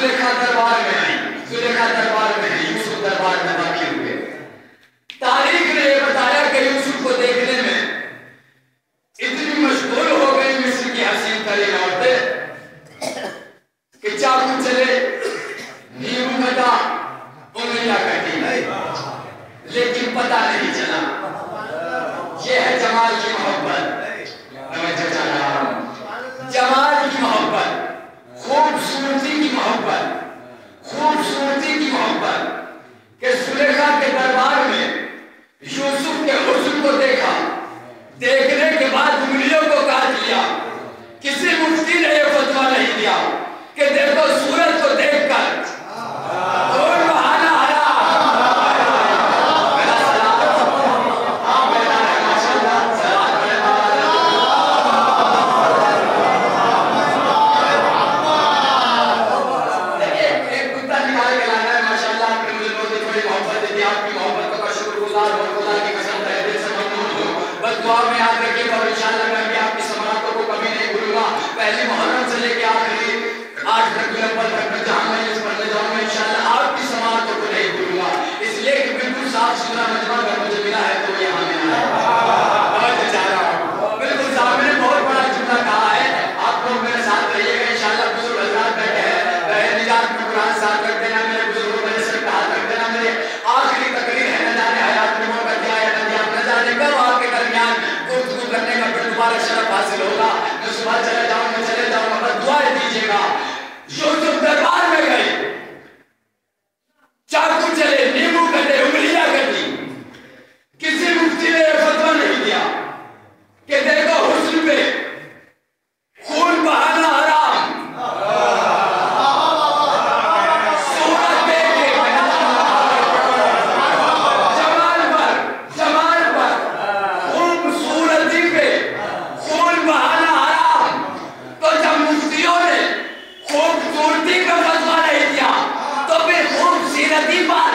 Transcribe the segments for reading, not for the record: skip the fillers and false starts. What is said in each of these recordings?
जुलेखा दरबार में आई, जुलेखा दरबार में आई, यूसुफ दरबार में बाकी हुए। तारीख ने यह बताया कि यूसुफ को देखने में इतनी मशगूल हो गई मिस्र की हसीन तरीन औरतें कि चाकू चले, नींबू कटा, उंगलियां कटी, लेकिन पता नहीं चला। यह है जमाल की मोहब्बत। जमाल की मोहब्बत, खूबसूरती की मोहब्बत, खूबसूरती की मोहब्बत के सुलेखा के दरबार में यूसुफ के हुस्न को देखा, देखने के बाद उंगलियों को काट लिया। किसी मुफ्ती ने यह फतवा नहीं दिया कि देखो सूरज को देखकर और बहाना पहली मुहर्रम से लेके आखिरी 8 रबीउल तक जहां मैं इस पढ़ने जाऊंगा इंशाल्लाह आपकी समाअतों को नहीं भूलूंगा, इसलिए कि बिल्कुल साफ सुथरा मजमा अगर मुझे मिला है तो यहाँ मिला है। बिल्कुल साहब ने बहुत बड़ा जुमला कहा है, आप लोग मेरे साथ रहिएगा इंशाल्लाह। बुजुर्ग हजरात बैठे हैं, निजात में कुरान साथ रख देना, मेरे बुजुर्गों का सर पे हाथ रख देना। मेरे आखिरी तकरीर है, न जाने हयात में मौका दिया या न दिया, न जाने कब आपके दरमियान गुफ्तगू करने का फिर दोबारा शरफ हासिल होगा। मैं सुबह चले जाऊंगा, चले जाऊंगा, बस दुआएं दीजिएगा। यूसुफ दरबार में गए, चाकू चले, नींबू कटे, उंगलियां कटी। किसी मुफ्ती ने फतवा नहीं दिया कि देखो हुस्न पे खून बहाना हराम, सूरत देख के जमाल पर खूबसूरती पे खून बहाना हराम। तो जब मुफ्तियों ने खूबसूरती का फतवा नहीं दिया तो फिर खूबसूरती पर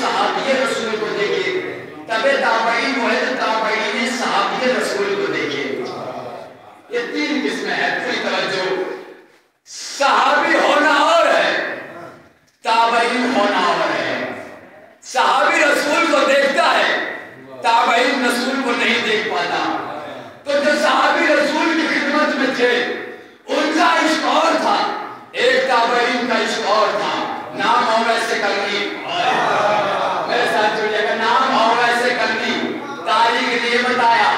सहाबी रसूल को देखे, तबे ताबईन वह ताबईन ने सहाबी रसूल को देखे। ये तीन किस्में हैं, पूरी तवज्जो। सहाबी होना और है, ताबईन होना और है। सहाबी रसूल को देखता है, ताबईन रसूल को नहीं देख पाता। तो जो सहाबी रसूल की खिदमत में थे उनका इश्क और था, एक ताबईन का इश्क और था। नाम हो वैसे करनी, मेरे साथ जुड़िएगा, नाम हो वैसे करनी। तारीख ने बताया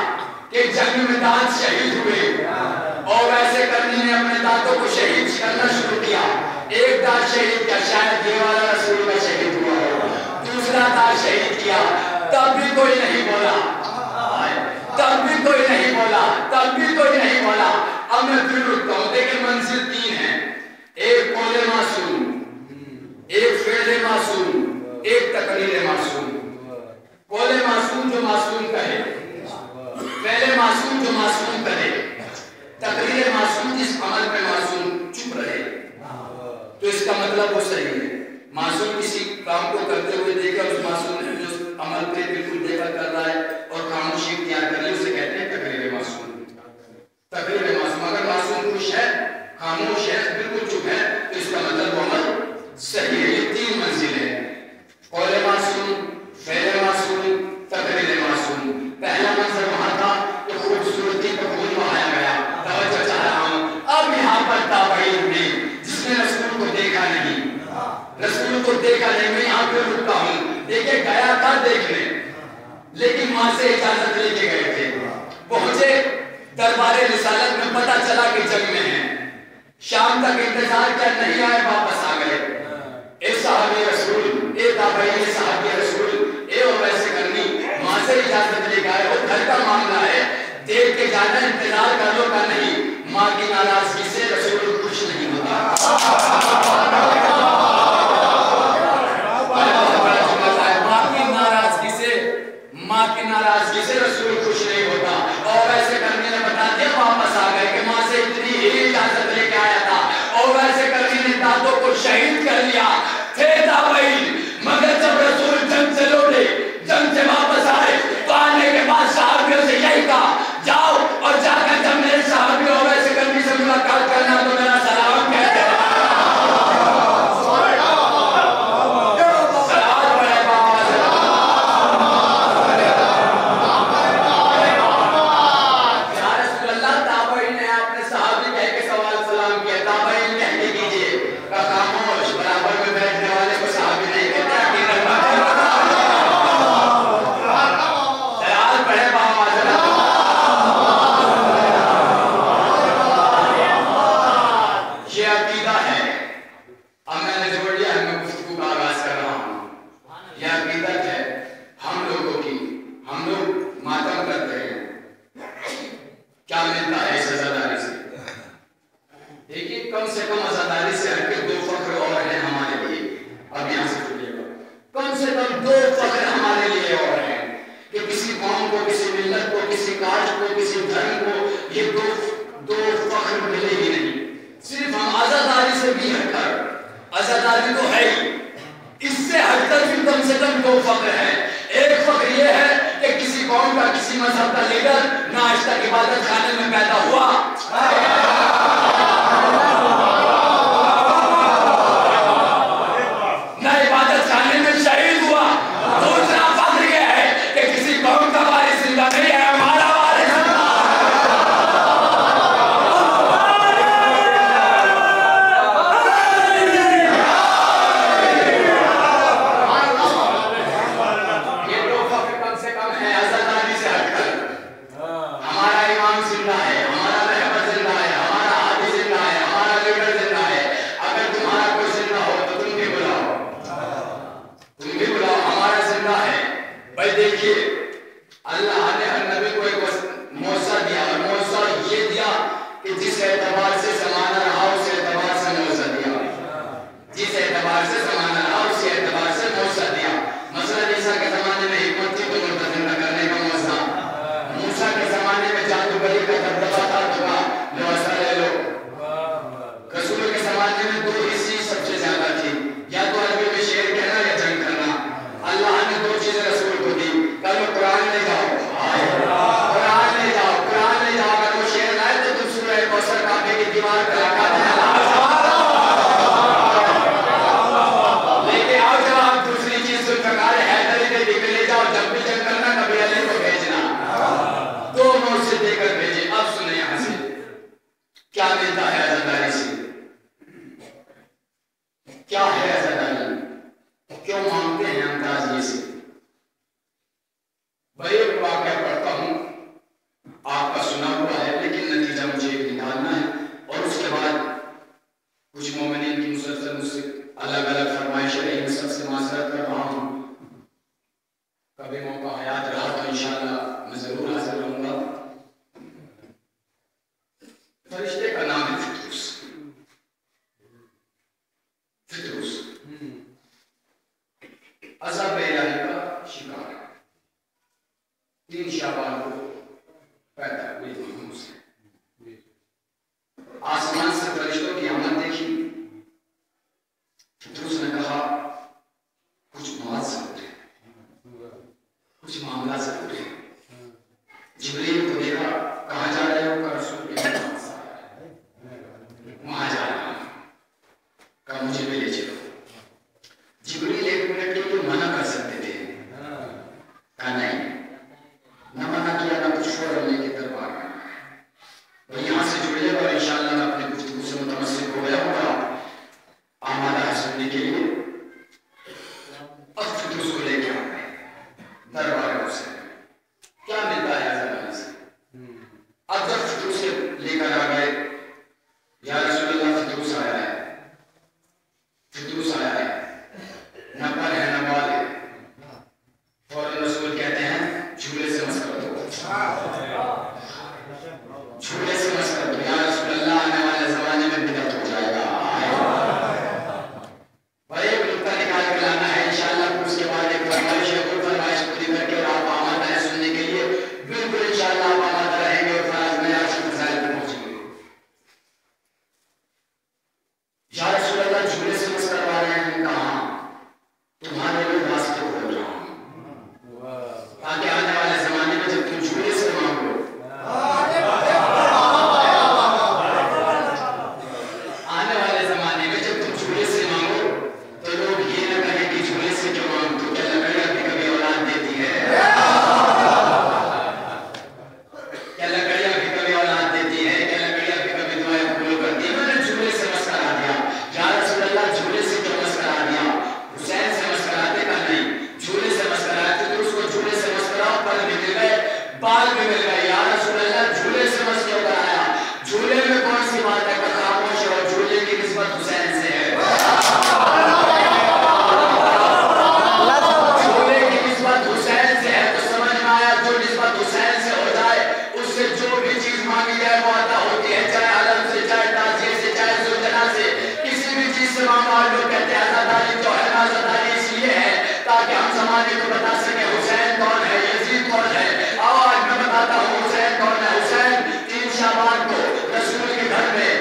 कि जंग में दांत शहीद हुए और वैसे करनी ने अपने दांतों को शहीद करना शुरू किया। एक दांत शहीद किया, शायद ये वाला रसूल का शहीद हुआ हो, दूसरा दांत शहीद किया, तब भी कोई नहीं बोला, तब भी कोई नहीं बोला, तब भी कोई नहीं बोला। अब मैं फिर रुकता हूं। देखिए मंजिल तीन है, एक कौले मासूम, एक फेले मासूम, एक तकरीर मासूम। कौले मासूम जो मासूम कहे, फेले मासूम जो मासूम करे, तकरीर मासूम जिस अमल पे मासूम चुप रहे। तो इसका मतलब वो सही है। मासूम किसी काम को करते हुए देखा, उस मासूम ने जो अमल पे बिल्कुल देखा कर रहा है और खामोशी इख्तियार कर ली, उसे कहते हैं तकरीर मासूम। तकरीर मासूम, अगर मासूम खुश है, खामोश है, बिल्कुल चुप है, तो इसका मतलब वो अमल सही है। ये तीन मंजिलें हैं, कौले मासूम, फेले मासूम, तकरीर मासूम। पहला मंजर वहां था कि खूबसूरती का फूल बहाया गया, तवज्जो चाह रहा हूं। अब यहाँ पर ताबईन ने, जिसने रसूल को देखा नहीं, रसूल को देखा नहीं, मैं यहाँ पे रुकता हूँ। देखिए गया था देखने, लेकिन वहां से इजाजत लेके गए थे, पहुंचे दरबारे रिसालत में, पता चला कि जंग में है। शाम तक इंतजार किया, नहीं आए, वापस आ गए। ए साहबी रसूल, ए ताबईन साहबी रसूल, ए वैसे करनी, वहां से इजाजत लेके आए। वो घर का मामला है, देख के जाना, इंतजार कर लो का नहीं। माँ की नाराजगी से रसूल खुश नहीं होता। माँ की नाराजगी से रसूल खुश नहीं होता। और वैसे करने ने बता दिया, वापस आ गए कि माँ से इतनी ही इजाजत लेके आया था। और वैसे करने ने दादों को शहीद कर लिया थे ताबईन। मगर जब रसूल जंग से लौटे, जंग से वापस आए, तो आने के बाद साहबियों से यही कहा, जाओ और जाकर जब मेरे साहबियों वैसे करने से मुलाकात करना तो मेरा सलाम कहते हैं। हमारा इमाम जिंदा है, हमारा रहबर जिंदा है, अज़ाब इलाही का शिकार है। 3 शाबान को पैदा हुए धूम से, आसमान से फरिश्तों की आमद देखी। फिर उसने कहा कुछ बात जरूर है, कुछ मामला जरूर है। जिब्रील को देखा, कहाँ जा रहे हो? का रसूल के पास वहां जा रहा हूं, कहा मुझे भी ले चलो। जिब्रील 1 मिनट के लिए मना कर सकते थे, कहा नहीं, न मना किया ना कुछ फौरन लेके दरबार में। तो यहाँ से जुड़िएगा और इंशाअल्लाह मैं अपनी गुफ्तगू से मुतमस्सिक हो गया हूँ, आमादा है सुनने के लिए। अब फिर उसको लेके आ गए दरबार से, क्या मिलता है जमाने से। अब जब फितूस से लेकर आ गए, या रसूलुल्लाह फितूस आया है, फितूस आया है, न पर है न बाल है। फौरन रसूल कहते हैं झूले से मस कर दो, झूले से मस कर दो, या रसूलुल्लाह आने वाले जमाने में बिदअत हो जाएगा। भाई एक नुक्ता निकाल कर लाना है इंशाअल्लाह। उसके बाद एक फरमाइश है, वो फरमाइश पूरी करके आप आमादा है सुनने के लिए। बिल्कुल इंशाअल्लाह आप आमादा रहेंगे और फराज में आज की फजाइल पे पहुंचेंगे। या रसूलुल्लाह झूले से मस करवा रहे हैं, कहा तुम्हारे लिए रास्ते खोल रहा हूं, ताकि आने वाले जमाने में जब तुम झूले से मांगो, आने वाले जमाने में जब तुम झूले से मांगो तो लोग ये न कहें कि झूले से क्यों मांगते, क्या लकड़ियां भी कभी औलाद देती है? क्या लकड़ियां भी कभी औलाद देती है? क्या लकड़ियां भी कभी दुआएं कबूल करती है? मैंने झूले से मस करा दिया। या रसूलुल्लाह झूले से क्यों मस करा दिया? हुसैन से मस कराते का नहीं, झूले से मस कराते तो उसको झूले से मस कराओ, पर भी मिल गए, बाल भी मिल गए। या रसूलुल्लाह झूले से मस क्यों कराया? झूले में कौन सी बात है? खामोश और झूले की निस्बत हुसैन से है, झूले की निस्बत हुसैन से है। तो समझ में आया, जो निस्बत हुसैन से हो जाए उससे जो भी चीज मांगी जाए वो अता होती है, चाहे अलम से, चाहे ताजिए से, चाहे जुलजना से, किसी भी चीज से मांगो। लोग कहते हैं आजादारी तो है, आजादारी इसलिए है ताकि हम जमाने को बता सके हुसैन कौन है, यजीद कौन है। आओ आज मैं बताता हूँ हुसैन कौन है। हुसैन 3 शाबान को रसूल के घर में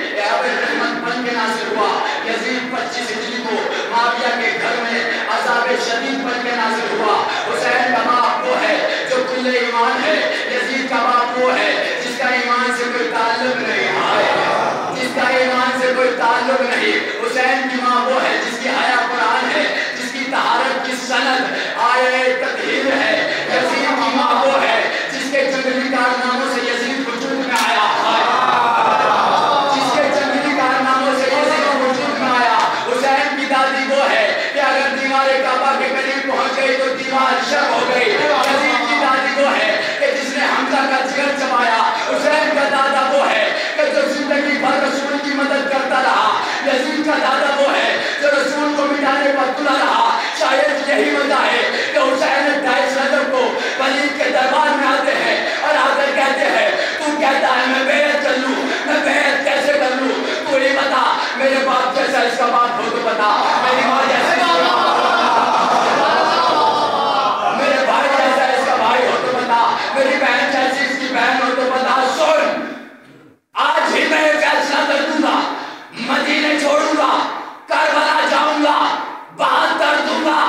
रहमत बन के नासिल हुआ। यजीद 25 हिजरी को माविया के घर में अज़ाब शदीद बन के नासिल हुआ। हुसैन का बाप वो है जो कुल्ले ईमान है, यजीद का बाप वो है जिसका ईमान से कोई ताल्लुक नहीं है, जिसका ईमान से कोई ताल्लुक नहीं। हुसैन की माँ वो है जिसकी हया कुरान है, जिसकी तहारत की सनद आए तत्हीर है। यजीद की माँ वो है जिसके जंगली कारनामों से यजीद वजूद में आया, जिसके जंगली कारनामों से यजीद वजूद में आया। हुसैन की दादी वो है कि अगर दीवार काबा के करीब पहुंच गई तो दीवार शर्म हो गई। यजीद की दादी वो है कि जिसने हमजा का जिगर चबाया। हुसैन का दादा वो है कि जो जिंदगी भर रसूल की मदद करता रहा। यजीद का दादा वो है जो रसूल को मिटाने पर तुला रहा। शायद यही वजह है कि हुसैन 28 रजब को वलीद के दरबार में आते हैं और आकर कहते हैं तू कहता है मैं बेअत कर लूं, मैं बेअत कैसे कर लूं? तू ये बता, मेरे बाप जैसा इसका बाप हो तो बता, मेरी माँ जैसा इसका मेरे भाई जैसा इसका भाई हो तो बता, मेरी बहन जैसी इसकी बहन हो तो बता। सुन, आज ही मैं फैसला कर दूंगा, मदीने छोड़ूंगा, करबला जाऊंगा, बात कर दूंगा,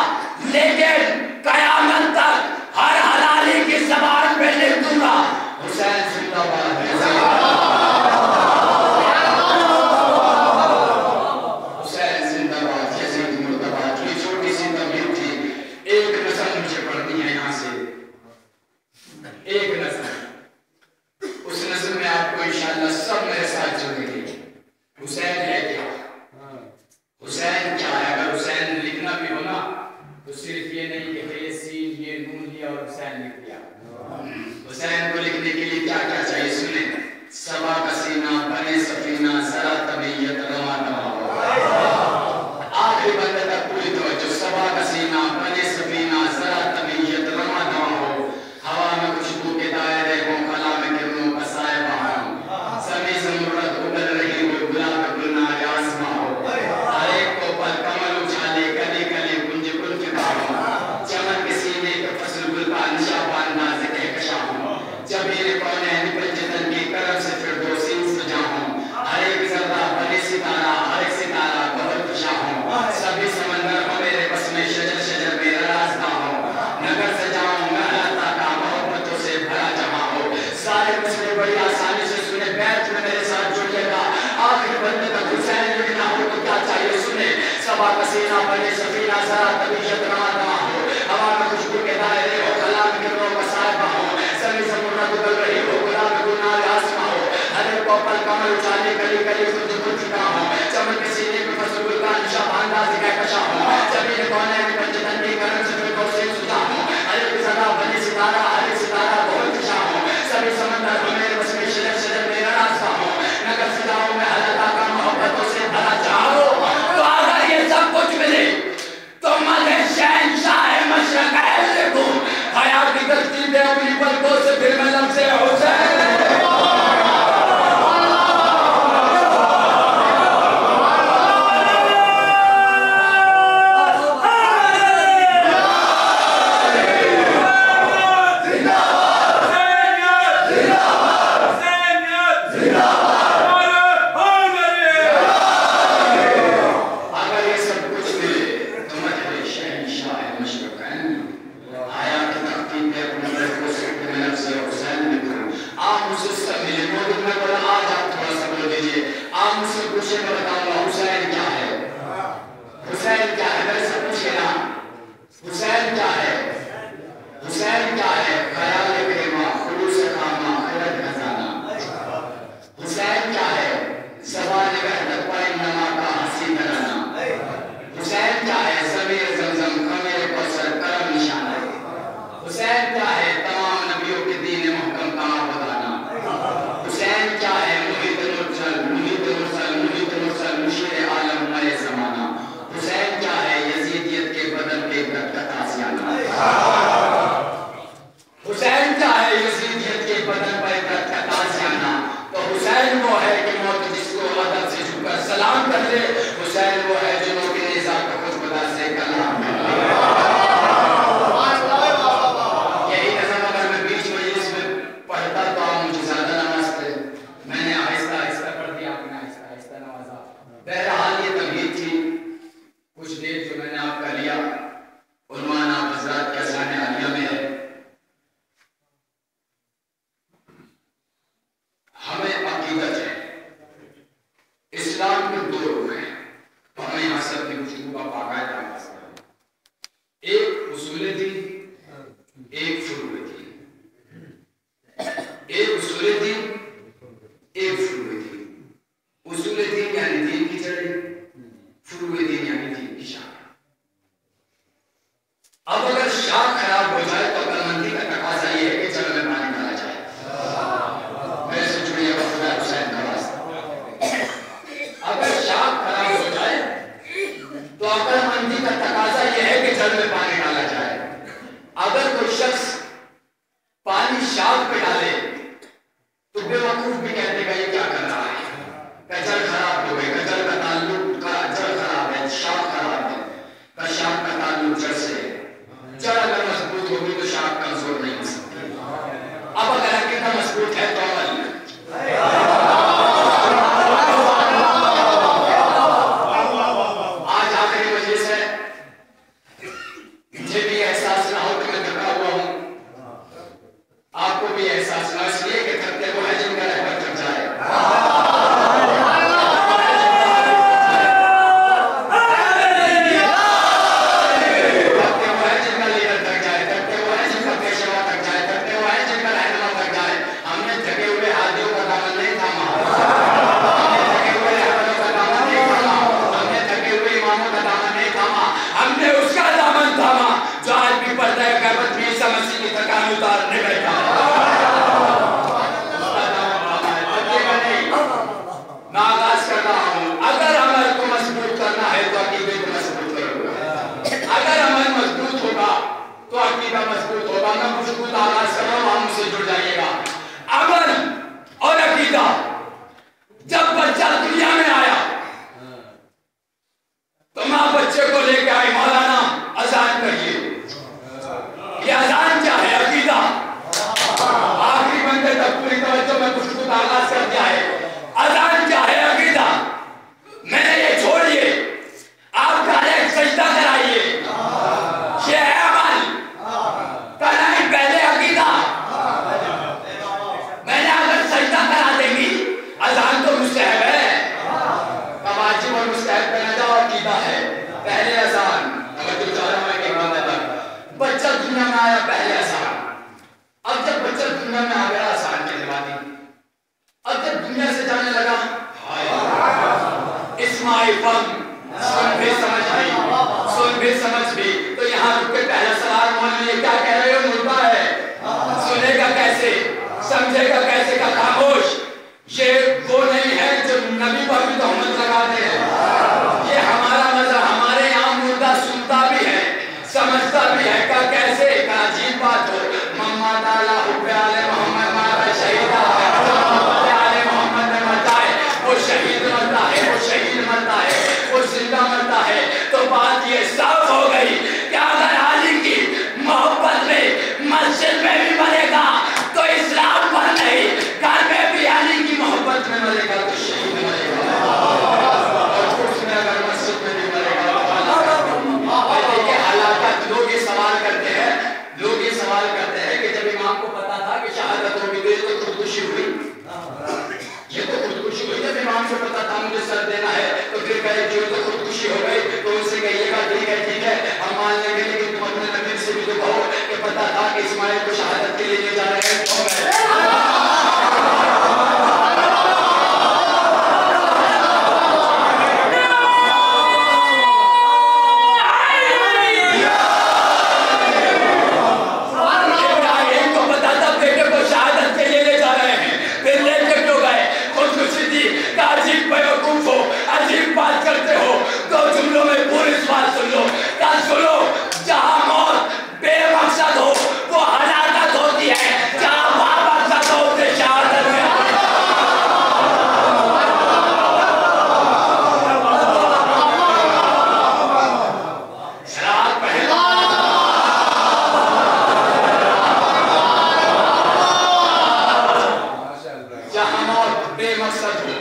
लेकिन कयामत तक हर हलाली की ज़बान पे लिख दूंगा हुसैन जिंदाबाद है, हुसैन जिंदाबाद, यजीद मुर्दाबाद। ये छोटी सी तबलीग थी। एक नस्ल मुझे पढ़नी है यहाँ से, एक नस्ल। उस नस्ल में आपको इंशाअल्लाह सब मेरे साथ जुड़ेंगे। हुसैन है क्या? हुसैन क्या है? अगर हुसैन लिखना भी हो ना तो सिर्फ ये नहीं कि ये सीन ये नून लिया और हुसैन लिख दिया। हुसैन को लिखने के लिए क्या क्या चाहिए सुने। सबा का सीना, बने सफीना, जरा तबीयत रवा रवा। आखिरी बंदे तक पूरी तवज्जो। सबा का सीना, बने सफीना, जरा तबीयत रवा रवा हो। हवा में खुशबू के दायरे हो, कला में किरणों का साया हो। सभी ज़रूरत उगल रही हो, गुलाब गुलनार आसमां हो। हर एक को पल कमल उछाले, कली कली कुंज कुंज हो। हवा पसीना बने सफीना सरा तबीयत रमा तमा हो, हवा में खुशबू के दायरे हो, कला में गिरों का साहिबा हो, सभी समुद्र गुजर रही हो, गुलाब गुनाह आसमा हो, हरे पल कमल उछाले कली कली खुद खुद का हो, चमन के सीने पे फसुल का निशा बांधाज का कशा हो, जमीन कोने में पंचतन की करण से फिर से सुधा हो, हरे की सदा बने सितारा, हरे सितारा बहुत खुशा हो, सभी समंदर मेरे बस में शरफ शरफ मेरा रास्ता हो, नगर सितारों में हल्का का मोहब्बतों से भरा चाहो, तो अगर ये सब कुछ मिले तो मज़े शहंशाह मशरक़ है को हयात की गश्ती पे अपनी पलकों से फिर मैं लम्से हुसैन में आया पहले आसान। अब जब बच्चा दुनिया में आ गया आसान के दिवाली, अब जब दुनिया से जाने लगा इस्माइल सुन भी समझ भी, सुन भी समझ भी। तो यहाँ रुक के पहला सवाल मौलवी ये क्या कह रहे हो, मुर्दा है, सुनेगा कैसे, समझेगा कैसे का खामोश। ये वो नहीं है जो नबी पर भी तोहमत लगाते हैं। ये हमारा मज़हब, हमारे यहाँ मुर्दा सुनता भी है, समझता भी है का कैसे का अजीब बात हो। मम्मा ताला हुब्बे मोहम्मद मारा शहीदा मोहम्मद में मरता है, वो शहीद मरता है, वो शहीद मरता है, वो जिंदा मरता है। तो बात ये साफ हो गई कि अगर आली की मोहब्बत में मस्जिद में भी मरेगा तो इस्लाम पर नहीं, घर में भी आली की मोहब्बत में मरेगा तो शहीद मरेगा, और उसमें अगर मस्जिद में भी मरेगा तो देखिए हालात। लोग ये सवाल करते हैं, लोग ये सवाल करते हैं कि जब इमाम को पता था कि शहादत होगी तो ये तो खुदकुशी हुई, ये तो खुदकुशी हुई। जब इमाम को पता था मुझे सर देना है तो फिर कहे कि तो खुदकुशी हो गई, तो उनसे कहिएगा ठीक है हम मान लेंगे, लेकिन तुम अपने नबी से भी तो कहो कि पता था कि इस्माइल को शहादत के लिए ले जा रहे हैं। अजीब बात करते हो, दो जुमलों में पूरी बात सुन लो, क्या सुनो। जहाँ मौत बेमकसद हो वो हलाकत होती है, जहाँ बामकसद हो उसे शहादत में। शराब पहला जहाँ मौत बेमकसद हो,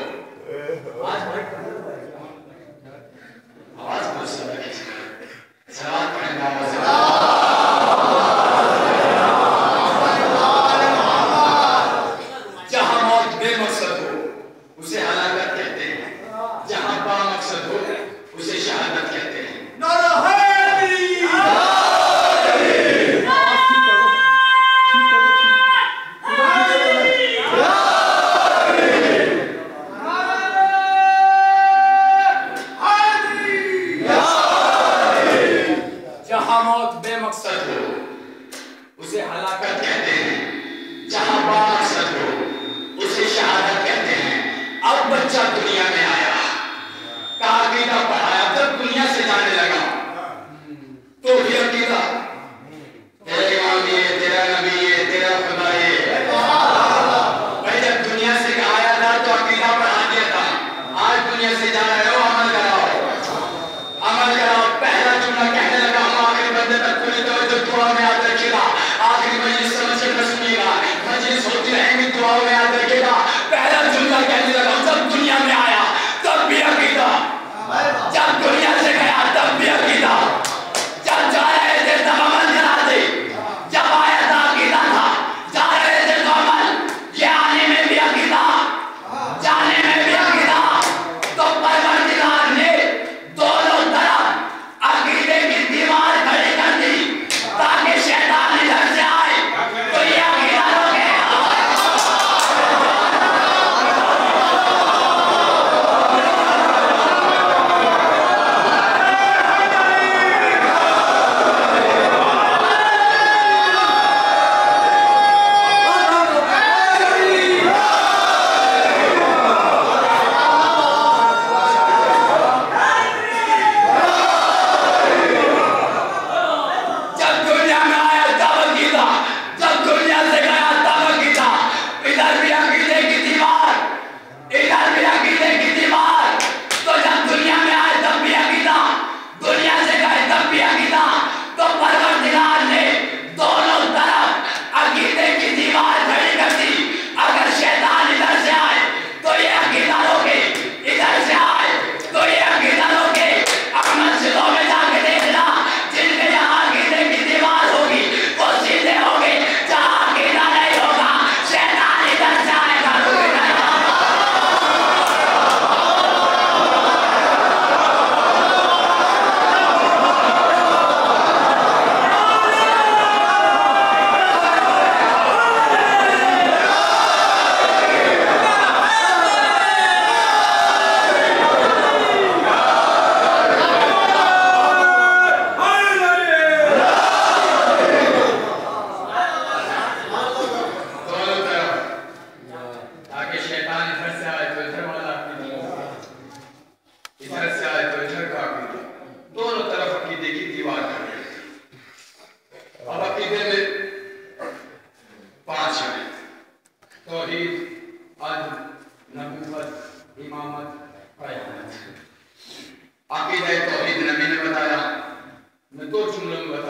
जहाँ मौत बेमकसद हो उसे हलाकत कहते हैं, जहाँ बामकसद हो उसे शहादत कहते हैं। जहाँ मौत बेमकसद हो उसे हलाकत कहते हैं, जहाँ बामकसद हो उसे शहादत कहते हैं। अब बच्चा दुनिया में आया, का अकीदा पढ़ाया, जब दुनिया से जाने लगा तो भी अकीदा तेरा इमाम ये, तेरा नबी ये, तेरा खुदा ये। भाई जब दुनिया से आया था तो अकीदा पढ़ा दिया था, आज दुनिया से जा रहे हो अमल कराओ, अमल कराओ। पहला जुमला कहने लगा हम आखिरी बंदे तक पूरी तवज्जो दुआ में याद रखिएगा, आखिरी मजलिस समझ कर सुनिएगा, मजलिस होती रहेंगी दुआ में याद रखिएगा। पहला जुमला कहने लगा जब दुनिया में आया तब भी अकीदा, जब दुनिया से गया तब भी अकीदा, जब जा रहे थे तब अमल करा दे, जब आया था अकीदा था, जा रहे थे तो अमल, ये आने में भी अकीदा, जाने में भी अकीदा। तो परवरदिगार ने दोनों तरफ अकीदे की दीवार खड़ी कर दी ताकि शैतान इधर से आए तो ये अकीदा रोके।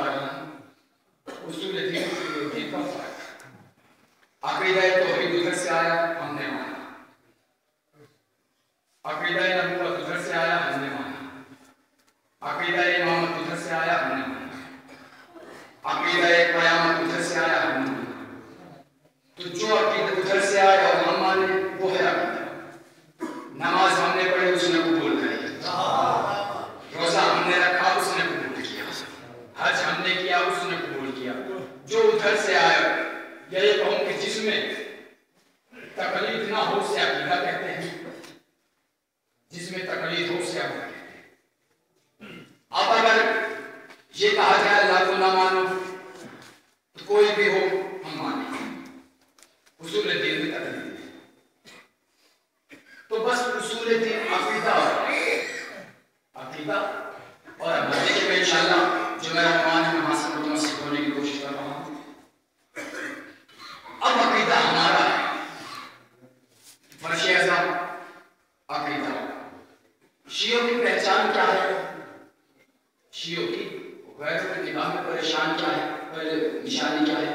बता रहा हूं उसूल दीन का फर्क। अकीदा तौहीद उधर से आया, हमने माना। अकीदा नबूवत उधर से आया, हमने माना। अकीदा इमामत उधर से आया, हमने माना। अकीदा क़यामत उधर से आया, हमने माना। तो जो अकीदा उधर से आया और हम माने वो है अकीदा। नमाज हमने पढ़ी, उसने कबूल करी। रोजा हमने रखा, उसने कबूल किया। हज हमने किया, उसने कबूल किया। जो उधर से आया, यही कहूं कि जिसमें तकलीफ ना हो उसे अकीदा कहते हैं, जिसमें तकलीफ हो उसे अकीदा कहते हैं। अब अगर ये कहा जाए अल्लाह को ना मानो तो कोई भी हो हम माने, उसूल दीन में तकलीफ है। तो बस उसूल दीन अकीदा और अब देखिए इंशाअल्लाह जो मेरा मान है वहां से मुतमस्सिक होने की कोशिश कर रहा हूं। अब अकीदा हमारा है, फर्श अज़म अकीदा। शियों की पहचान क्या है? शियों की गैरों की निगाह में परेशान क्या है, पहले निशानी क्या है?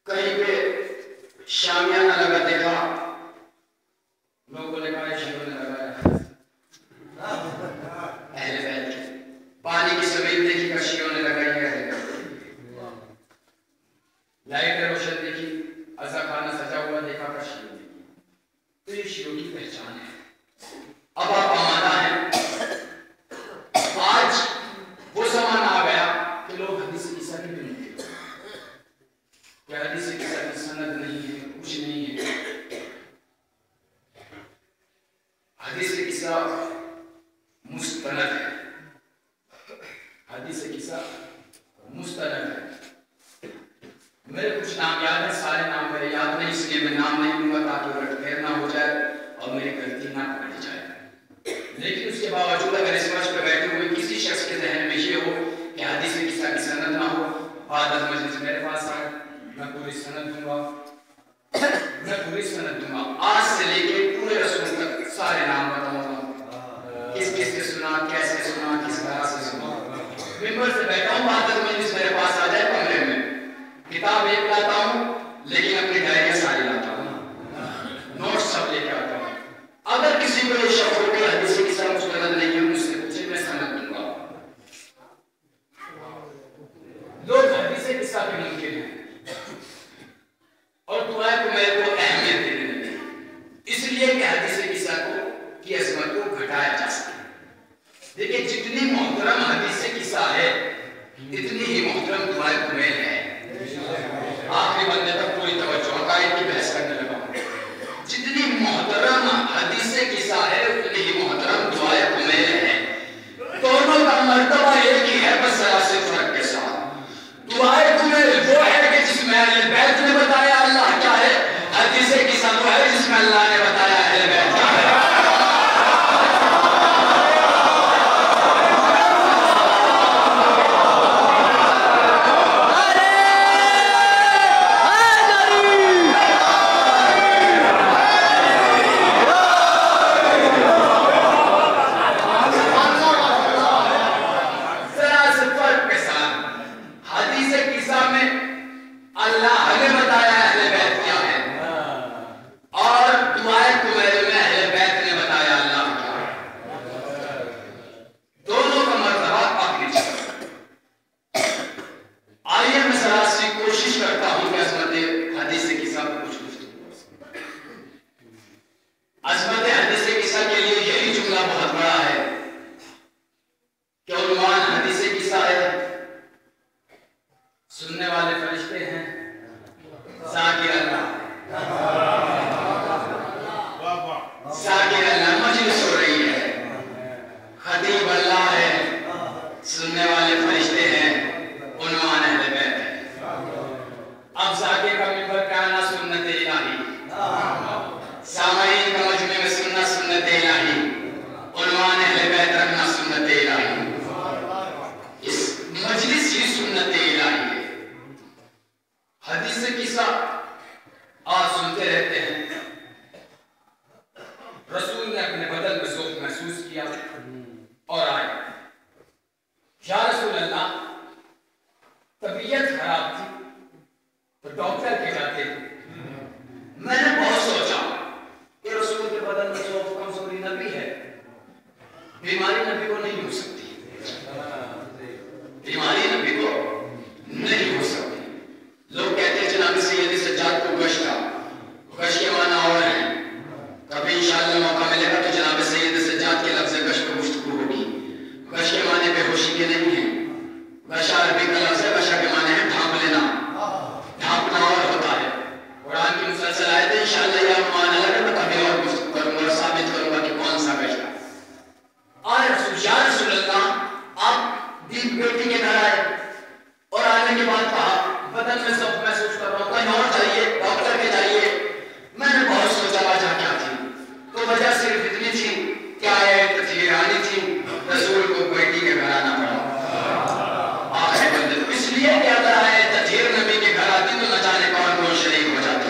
कहीं पे शामियाना लगा देखा, लोगों ने कहा शियों ने लगाया। अहले बैत पानी की समीर देखी, कशियों ने लगाई है। लाइट रोशन देखी, अज़ा खाना सजा हुआ देखा, कशियों ने। तो ये शियों की पहचान है। अब आप आमादा हैं। आज वो ज़माना आ गया कि लोग हदीस ईसा की भी नहीं, क्या हदीस ईसा की सनद नहीं है, कुछ नहीं है। हदीस ईसा मुस्तनद है, हदीस ईसा मुस्तनद है। मेरे कुछ नाम याद है, सारे नाम मेरे याद नहीं, इसलिए मैं नाम नहीं लूंगा ताकि उलटफेर ना हो जाए और मेरी गलती ना पकड़ी जाए। लेकिन उसके बावजूद अगर इस मंच पर बैठे हुए किसी शख्स के जहन में ये हो कि हदीस ईसा की सनद ना हो, बाद मजलिस मेरे पास आए, मैं पूरी सनद दूंगा, मैं पूरी सनद दूंगा। आज से लेके पूरे रसूल तक सारे नाम बताऊंगा, किस किस से सुना, कैसे सुना, किस तरह से सुना। मिंबर से बैठा हूँ, बाद मजलिस मेरे पास आ जाए, कमरे में किताब एक लाता हूँ, लेकिन अपनी डायरिया सारी लाता हूँ, नोट्स सब लेके आता हूँ। अगर किसी को ये शक हो कि हदीस ईसा मुस्तनद नहीं है, मुझसे पूछे, मैं सनद दूंगा। लोग हदीस ईसा के मुनकिर हैं और दुआ को मेरे को अहमियत देने लगे, इसलिए कि हदीस ईसा को की अजमत को घटाया जा सके। देखिए जितनी मोहतरम हदीस ईसा है, इतनी ही मोहतरम दुआ कुमैल है। आखिरी बंदे तक पूरी तवज्जो, अकायद की बहस करने लगा। जितनी मोहतरम हदीस ईसा है, उतनी ही मोहतरम दुआ कुमैल है। दोनों का मर्तबा एक ही है, बस जरा से फर्क के साथ। दुआ कुमैल वो है कि या रसूल अल्लाह, तबीयत खराब थी तो डॉक्टर के जाते थे। मैंने बहुत सोचा कि रसूल के बदन में सौफ कमजोरी नबी है, बीमारी नबी को नहीं हो सकती, बीमारी नबी को नहीं हो सकती। लोग कहते हैं जनाब सैयद सज्जाद को गश के माना और है। कभी इंशाअल्लाह मौका मिलेगा तो जनाब सैयद सज्जाद के लफ्ज़ गश पर गुफ्तगू होगी। गश के माने बेहोशी के नहीं है, गशा अरबी का लफ्ज़ है, गशा के माने है ढांप लेना, ढांपना और होता है। कुरान की मुसलसल आयत है, इंशाअल्लाह यह माना लगे तो कभी और गुफ्तगू करूंगा और साबित करूंगा कि कौन सा गशा। और या रसूल अल्लाह, आप दीप बेटी के घर आए और आने के बाद कहा बदन में सब महसूस कर रहा हूं, कहीं और जाइए, डॉक्टर के जाइए। मैंने बहुत सोचा वजह क्या थी, तो वजह सिर्फ इतनी थी कि आयत तथहीर आनी थी, रसूल को बेटी के घर आना पड़ा। इसलिए कि अगर आयत तथहीर नबी के घर आती तो न जाने कौन कौन शरीक हो जाते।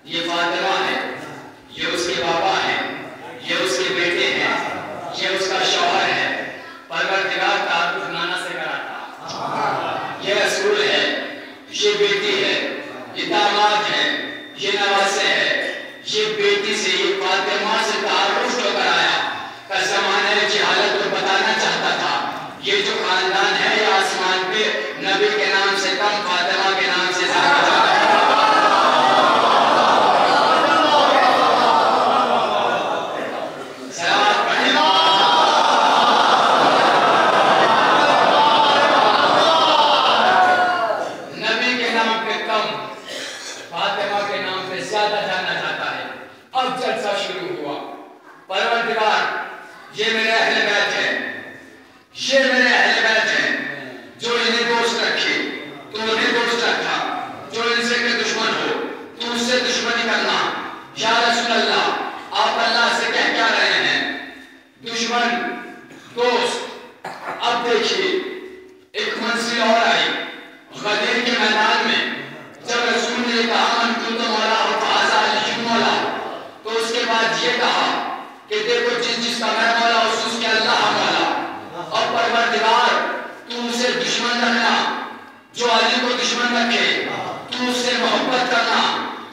ये फातिमा है, ये उसके बाबा है, ये उसके बेटे हैं। ये मेरे अहले बैत हैं, ये मेरे अहले बैत हैं। जो इन्हें दोस्त रखे तो उन्हें दोस्त रखा, जो इनसे के दुश्मन हो तो उससे दुश्मनी करना। या रसूल अल्लाह, आप अल्लाह से क्या रहे हैं? दुश्मन दोस्त। अब देखिए एक मंजिल और आई गदीर के मैदान में, जब रसूल ने कहा मन कुंत मौला फाज़ा अली मौला, तो उसके बाद ये कहा कि देखो जिसका मैं मौला उसके अल्लाह मौला। और परवरदिगार तू उसे दुश्मन रखना जो अली को दुश्मन रखे, तू उससे मोहब्बत करना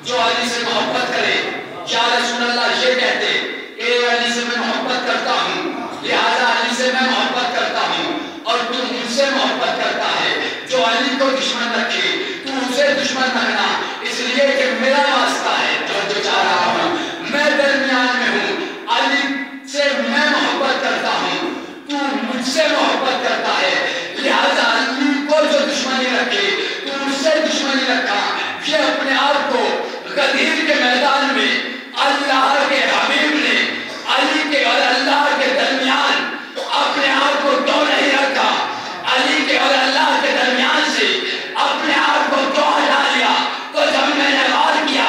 जो अली से मोहब्बत करे। या रसूल अल्लाह ये कहते कि अली से मैं मोहब्बत करता हूँ, लिहाजा अली से मैं मोहब्बत करता हूँ, और तू मुझसे मोहब्बत करता है जो अली को दुश्मन रखे, तू उसे दुश्मन रखना, इसलिए कि मेरा वास्ता है जो चाह रहा हूँ, मैं दरमियान में हूँ, अली से मैं मोहब्बत करता हूँ, तू मुझसे मोहब्बत करता है, लिहाजा अली को जो दुश्मनी रखे तू उससे दुश्मनी रखा। ये अपने आप को गदीर के मैदान में अल्लाह के हबीब ने अली के और अल्लाह के दरमियान अपने आप को क्यों नहीं रखा? अली के और अल्लाह के दरमियान से अपने आप को क्यों हटा लिया? तो जब मैंने गौर किया,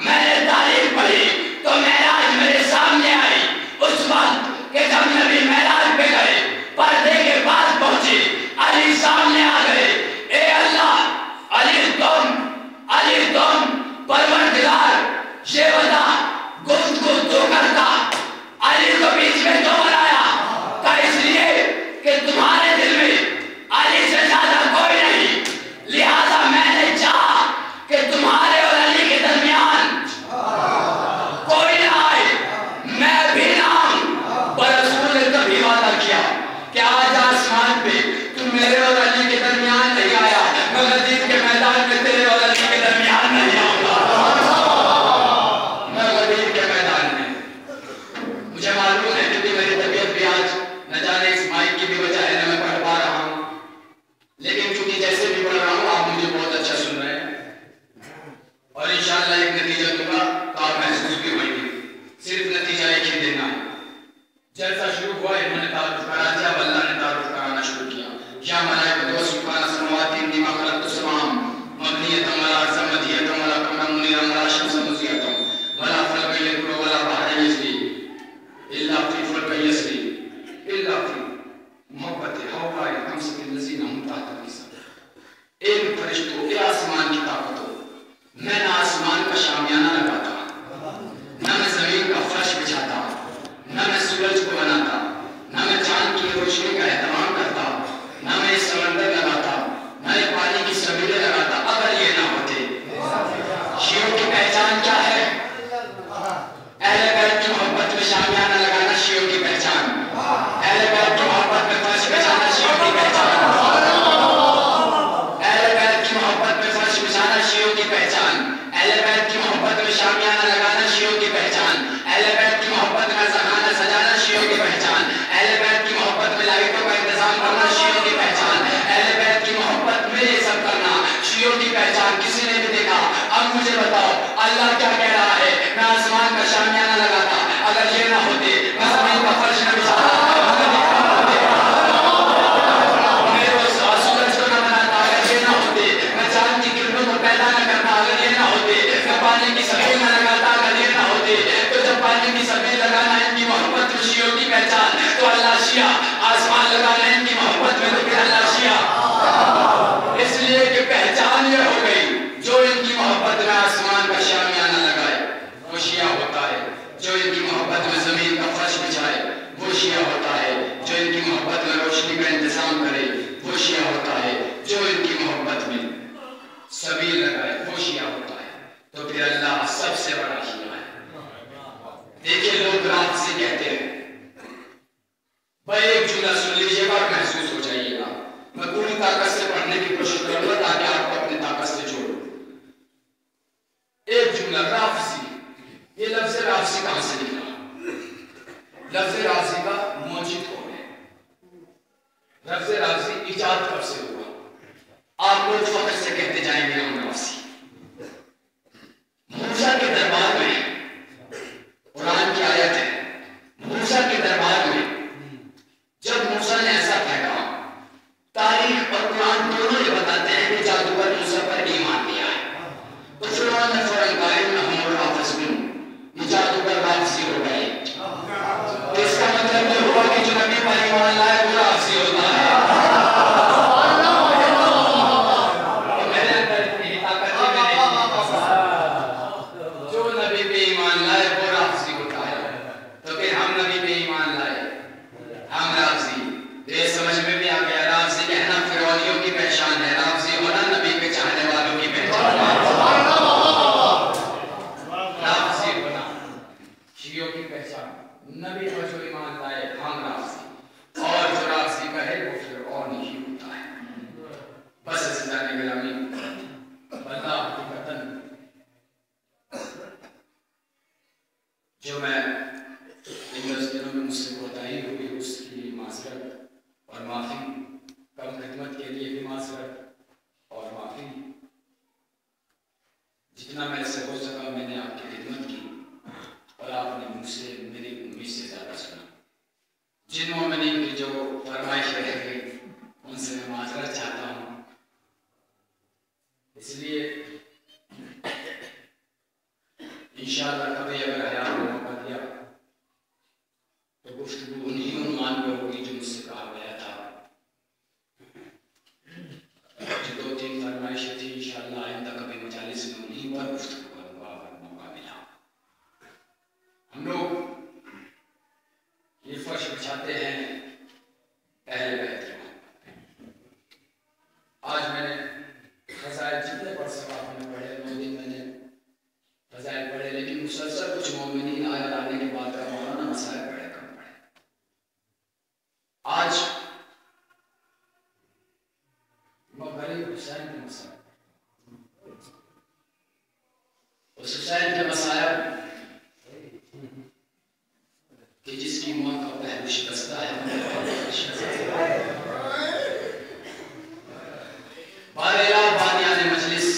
मैंने तारीफ पढ़ी, तो मेराज मेरे सामने आई उस वक्त कि जब नबी मेराज पे गए, पर्दे के पास पहुंचे, अली सामने आ गए। ए अल्लाह, अली तुम परवरदिगार ये बता गुफ्तगू तो करता, अली को बीच में क्यों बनाया? का इसलिए कि तुम्हारे दिल में अली से ज्यादा कोई नहीं, लिहाजा मैंने चाहा कि तुम्हारे और अली के दरमियान कोई ना आए, मैं भी ना आऊं। पर रसूल ने तभी वादा किया कि आज आसमान पे तुम मेरे और अली के दरमियान नहीं आया, मैं गदीर के मैदान में तेरे और अली के दरमियान नहीं आऊंगा। मैं गदीर के मैदान में, मुझे मालूम है क्योंकि मेरी तबीयत भी आज न जाने इस माइक की भी वजह है, न मैं पढ़ पा रहा हूँ, लेकिन क्योंकि जैसे भी पढ़ रहा हूँ आप मुझे बहुत अच्छा सुन रहे हैं, और इंशाअल्लाह एक नतीजा दूंगा तो आप महसूस भी होंगे। सिर्फ नतीजा एक ही देना है। जलसा शुरू हुआ, इन्होंने तारुफ करा दिया, अब अल्लाह ने तारुफ कराना शुरू किया। या मलाइकतु व सुब्हान समावाति बिमा खलक़तु समाम मबनियतम अला समदियतम अला कमरम मुनीरम अला शम्स मुज़ियतम वला फलक यदुर वला बहर यजरी इल्ला फी फलक यजरी इल्ला फी मोहब्बत हौला हमसके लज़ीना हम तहत निसा। इन फरिश्तों के आसमान की ताकत हो, मैं ना आसमान का शामियाना लगाता, ना मैं जमीन का फर्श बिछाता, ना मैं सूरज को बनाता, ना मैं चांद की रोशनी का एहतमाम करता, ना मैं समंदर लगाता, ना मैं पानी की सबीलें लगाता, अगर ये ना होते। शियों की पहचान क्या है? अहले बैत की मोहब्बत में शामियाना लगाना शियों की पहचान, अहले बैत की मोहब्बत में फर्श बिछाना शियों की पहचान, अहले बैत की मोहब्बत में फर्श बिछाना शियों की पहचान, अहले बैत की मोहब्बत में शामियाना लगाना शियों की पहचान, अहले बैत की मोहब्बत में ज़खाना सजाना शियों की पहचान, अहले बैत की मोहब्बत में लाइटों का इंतजाम करना शियों की पहचान, अहले बैत की मोहब्बत में ये सब करना शियों की पहचान। किसी ने भी देखा? अब मुझे बताओ अल्लाह क्या कह रहा है? मैं आसमान का शामियाना लगाता, अगर ये ना होते, मैं ज़मीन का फर्श न बिछाता, सूरज को न बनाता, अगर ये ना होते, मैं चांद की किरणों को पैदा न करता, अगर ये ना होते, मैं पानी की सबील न लगाता, अगर ये ना होते। तो जब पानी की सबील लगाना इनकी मोहब्बत में शियों की पहचान, तो अल्लाह शिया, आसमान लगाना इनकी मोहब्बत में, तो फिर अल्लाह शिया। इसलिए कि पहचान ये हो गई, जो इनकी मोहब्बत में आसमान का शामियाना लगाए वो शिया होता है, जो इनकी मोहब्बत में जमीन का फर्श बिछाए वो शिया होता है, जो इनकी मोहब्बत में रोशनी का इंतजाम करे वो शिया होता है, जो इनकी मोहब्बत में सबील लगाए वो शिया होता है। तो फिर अल्लाह सबसे बड़ा शिया है। देखिए लोग रात से कहते हैं, भाई एक जुमला सुन लीजिएगा और महसूस हो जाइएगा, मैं पूरी ताकत से पढ़ने की कोशिश करूंगा ताकि आपको अपनी ताकत से जोड़ो। एक जुमला राफसी, ये लफ्ज राफसी कहां से निकला? लफ्ज राफसी का मौजूद कौन है? लफ्ज राफसी इजाद कब से हुआ? आप लोग फख्र से कहते जाएंगे हम राफसी। मूसा के दरबार में, कुरान की आयत है, मूसा के दरबार में हुई उसकी माज़रत और माफ़ी, कम खिदमत के लिए भी माज़रत और माफ़ी। जितना मेरे से हो सका मैंने आपकी खिदमत की और आपने मुझसे मेरी उम्मीद से ज़्यादा सुना। जिन मोमिनीन की जो फरमाइश रह गई उनसे मैं माज़रत चाहता हूँ। इसलिए इंशाअल्लाह कभी अगर हयात ने मौका दिया तो गुफ्तगू उन्हीं उन्वान पर होगी जो मुझसे कहा गया था। जो 2-3 फरमाइशें थी इंशाअल्लाह आइंदा कभी मजालिस में उन्हीं पर गुफ्तगू करूँगा अगर मौका मिला। हम लोग ये फर्श बिछाते हैं अहले बैत के। आज मैंने फ़ज़ाइल जितने पढ़ सका हमने पढ़े, 9 दिन मैंने फ़ज़ाइल पढ़े, लेकिन मुसलसल कुछ मोमिनीन आयत आने के बाद का मौलाना मसाइल पढ़े कम पढ़े। आज गरीब हुसैन के मसाइल, उस हुसैन के मसाइल कि जिसकी माँ का पहलू शिकस्ता है बानियाने मजलिस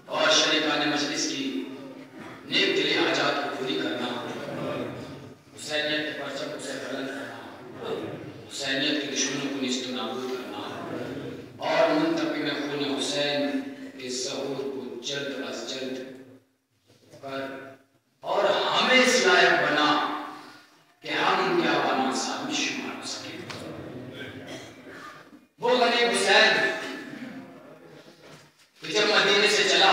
और शरीकाने मजलिस की नेक दिली हाजात को पूरी करना, हुसैनियत के परचम को से बुलंद करना, हुसैनियत के दुश्मनों को निस्त नाबूद करना और मुंतकिम खून हुसैन के ज़हूर को जल्द अज जल्द कर और हमें इस लायक बना कि हम उनके आवाम साहब में शुमार हो सके। वो गरीब हुसैन जब मदीने से चला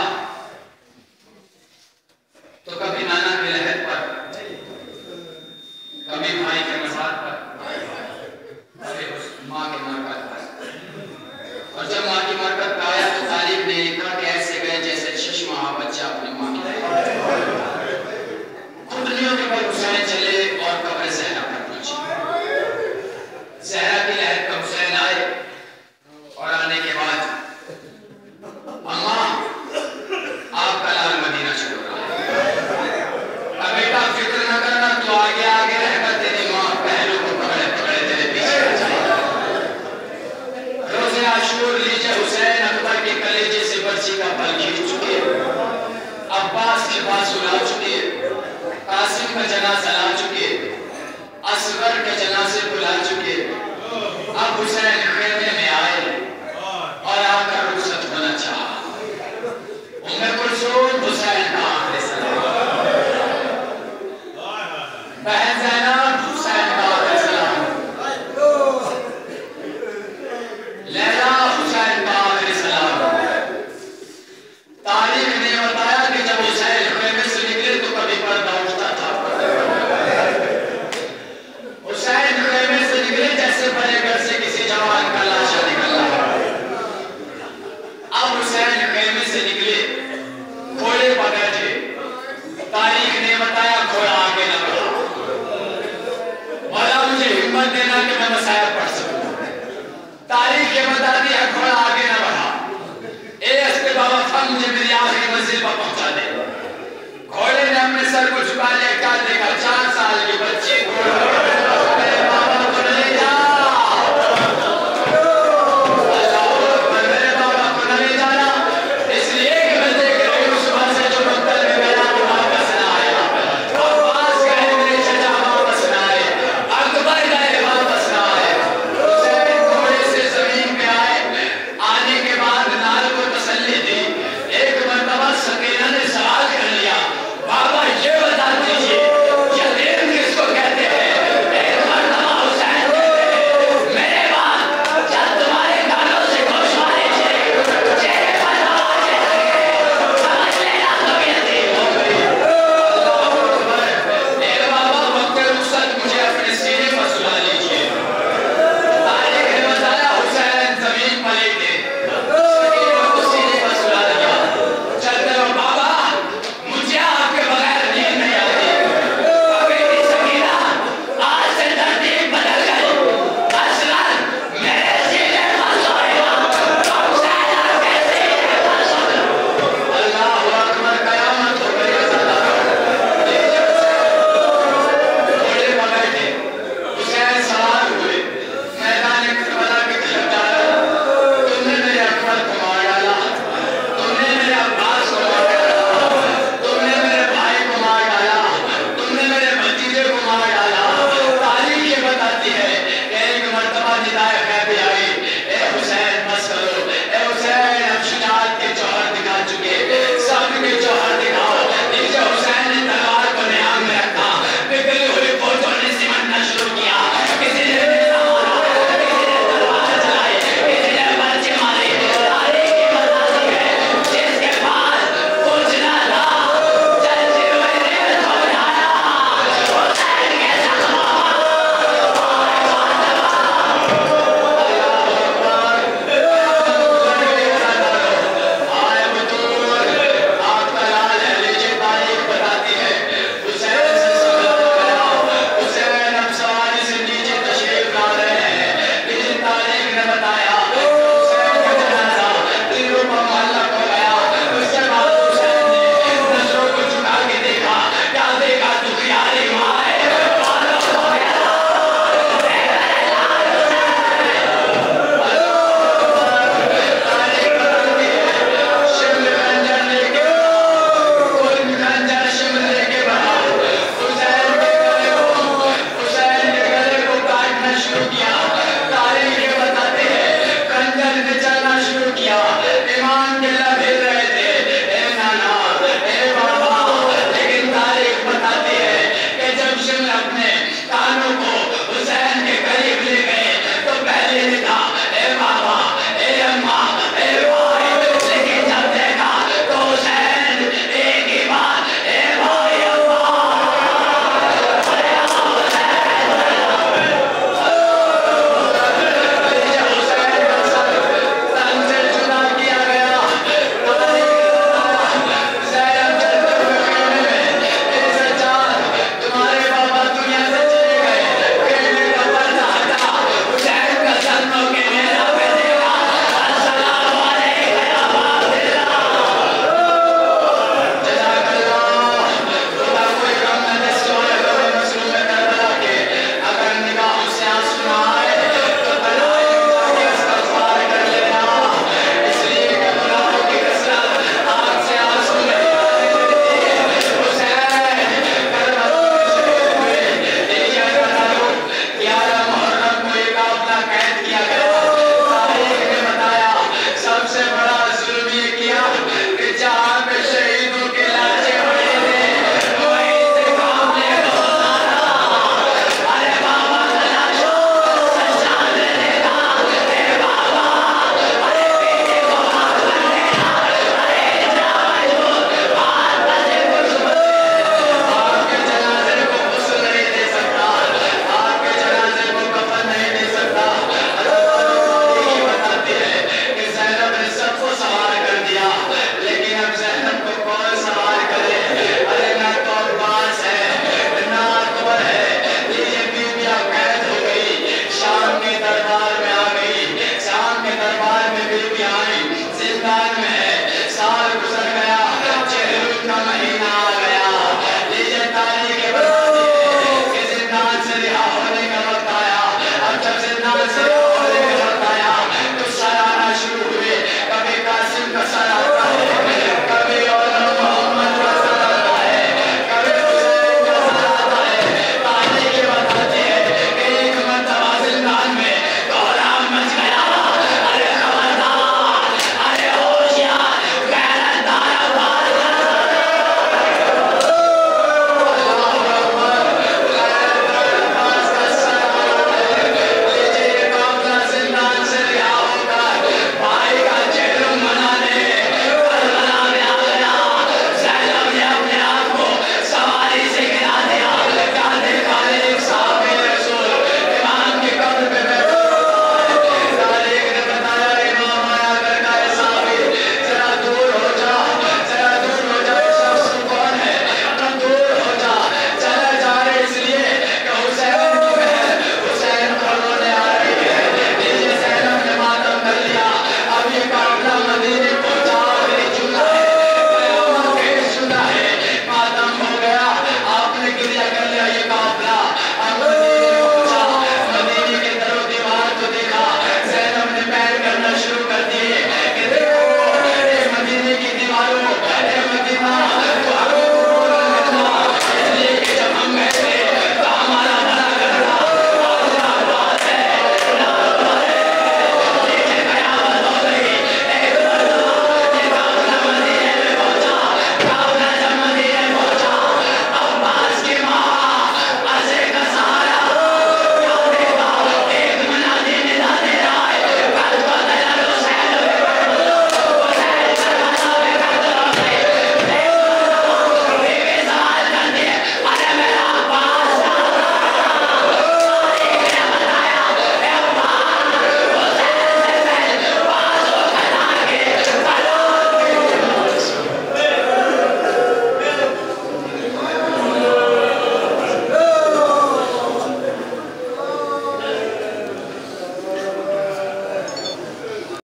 तो कभी नाना के लहर पर, कभी भाई के मज़ार पर, कभी माँ के मरकत पर। और जब माँ की मरकत पे आया तो तारीफ ने लिखा कि ऐसे गए जैसे 6 माह बच्चा अपनी माँ की घुटनियों के पर हुसैन चले और कब्र ज़हरा पर पहुंचे। ज़हरा की लहर पर हुसैन आए और आने के बाद अम्मा आपका लाल मदीना छोड़ रहा है, अब बेटा फिक्र न करना, तो आगे आगे रहकर तेरी माँ पहलू को पकड़े पकड़े तेरे पीछे आ जाएगी। रोज़े आशूर लीजिए हुसैन अकबर के कलेजे से बर्छी का फल खींच चुके, अब्बास के पास उड़ा चुके, कासिम का जनाजा ला चुके, असगर के जनाजे बुला चुके। अब हुसैन खेमे में आए और आकर रुखसत होना चाहा। उम्मे कुलसूम हुसैन का आखिरी सलाम, बहन ज़ैनब हुसैन का आखिरी सलाम, लैला हुसैन का आखिरी सलाम। तारीख ने बताया कि जब हुसैन खेमे से निकले तो कभी पर्दा उठता था। हुसैन खेमे से निकले जैसे बड़े घर से किसी जवान का लाशा निकल रहा। अब हुसैन खेमे से निकले, घोड़े पर बैठे। तारीख ने बताया घोड़ा आगे न बढ़ा। मौला मुझे हिम्मत देना कि मैं मसाइल पढ़ सकूं। तारीख ये बताती है घोड़ा आगे न बढ़ा। ए बाबा फन मुझे मेरी आखिरी मंजिल पर पहुंचा दे। घोड़े ने अपने सर को झुका लिया, क्या देखा?